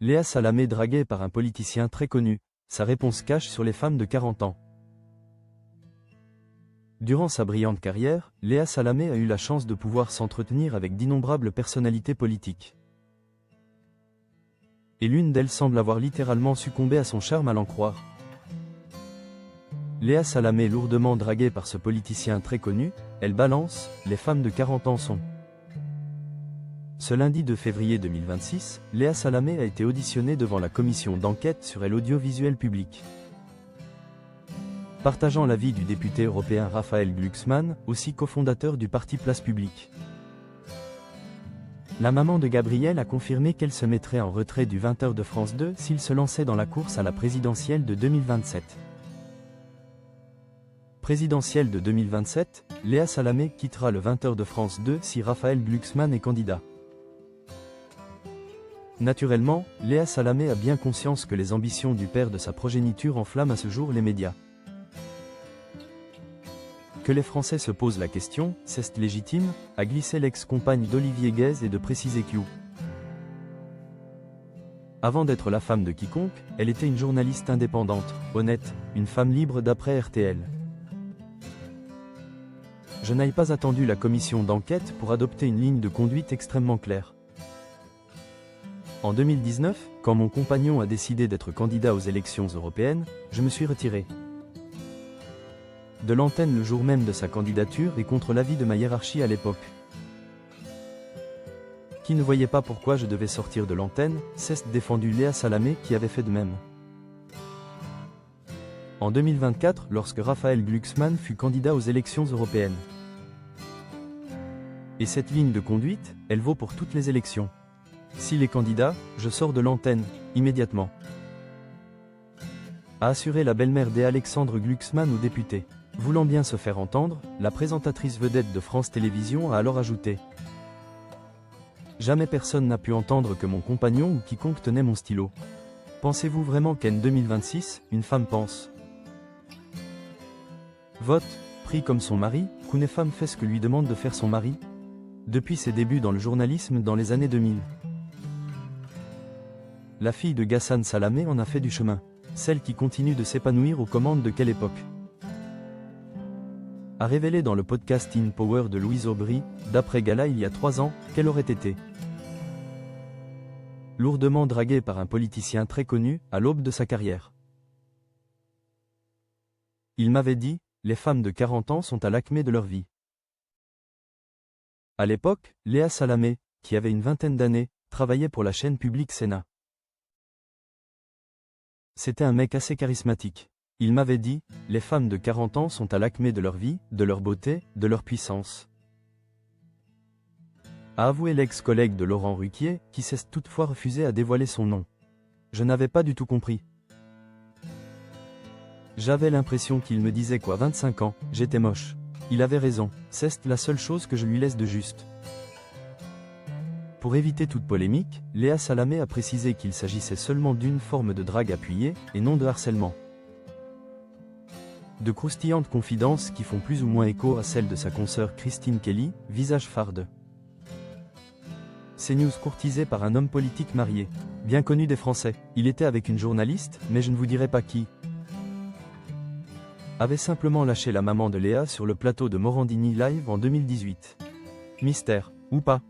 Léa Salamé draguée par un politicien très connu, sa réponse cache sur les femmes de 40 ans. Durant sa brillante carrière, Léa Salamé a eu la chance de pouvoir s'entretenir avec d'innombrables personnalités politiques. Et l'une d'elles semble avoir littéralement succombé à son charme à l'en croire. Léa Salamé lourdement draguée par ce politicien très connu, elle balance, les femmes de 40 ans sont. Ce lundi 2 février 2026, Léa Salamé a été auditionnée devant la commission d'enquête sur l'audiovisuel public. Partageant l'avis du député européen Raphaël Glucksmann, aussi cofondateur du parti Place Publique. La maman de Gabriel a confirmé qu'elle se mettrait en retrait du 20h de France 2 s'il se lançait dans la course à la présidentielle de 2027. Présidentielle de 2027, Léa Salamé quittera le 20h de France 2 si Raphaël Glucksmann est candidat. Naturellement, Léa Salamé a bien conscience que les ambitions du père de sa progéniture enflamment à ce jour les médias. Que les Français se posent la question, c'est légitime, a glissé l'ex-compagne d'Olivier Guèze et de préciser Q. Avant d'être la femme de quiconque, elle était une journaliste indépendante, honnête, une femme libre d'après RTL. Je n'ai pas attendu la commission d'enquête pour adopter une ligne de conduite extrêmement claire. En 2019, quand mon compagnon a décidé d'être candidat aux élections européennes, je me suis retiré de l'antenne le jour même de sa candidature et contre l'avis de ma hiérarchie à l'époque, qui ne voyait pas pourquoi je devais sortir de l'antenne, c'est défendu Léa Salamé qui avait fait de même. En 2024, lorsque Raphaël Glucksmann fut candidat aux élections européennes. Et cette ligne de conduite, elle vaut pour toutes les élections. S'il est candidat, je sors de l'antenne, immédiatement. A assuré la belle-mère d'Alexandre Glucksmann au député. Voulant bien se faire entendre, la présentatrice vedette de France Télévisions a alors ajouté. Jamais personne n'a pu entendre que mon compagnon ou quiconque tenait mon stylo. Pensez-vous vraiment qu'en 2026, une femme pense? Vote, pris comme son mari, qu'une femme fait ce que lui demande de faire son mari? Depuis ses débuts dans le journalisme dans les années 2000. La fille de Ghassan Salamé en a fait du chemin. Celle qui continue de s'épanouir aux commandes de quelle époque? A révélé dans le podcast In Power de Louise Aubry, d'après Gala il y a 3 ans, qu'elle aurait été lourdement draguée par un politicien très connu, à l'aube de sa carrière. Il m'avait dit, les femmes de 40 ans sont à l'acmé de leur vie. À l'époque, Léa Salamé, qui avait une vingtaine d'années, travaillait pour la chaîne publique Sénat. C'était un mec assez charismatique. Il m'avait dit, les femmes de 40 ans sont à l'acmé de leur vie, de leur beauté, de leur puissance. A avoué l'ex-collègue de Laurent Ruquier, qui s'est toutefois refusé à dévoiler son nom. Je n'avais pas du tout compris. J'avais l'impression qu'il me disait quoi 25 ans, j'étais moche. Il avait raison, c'est la seule chose que je lui laisse de juste. Pour éviter toute polémique, Léa Salamé a précisé qu'il s'agissait seulement d'une forme de drague appuyée, et non de harcèlement. De croustillantes confidences qui font plus ou moins écho à celles de sa consoeur Christine Kelly, visage farde. CNews courtisé par un homme politique marié. Bien connu des Français. Il était avec une journaliste, mais je ne vous dirai pas qui. Avait simplement lâché la maman de Léa sur le plateau de Morandini Live en 2018. Mystère, ou pas?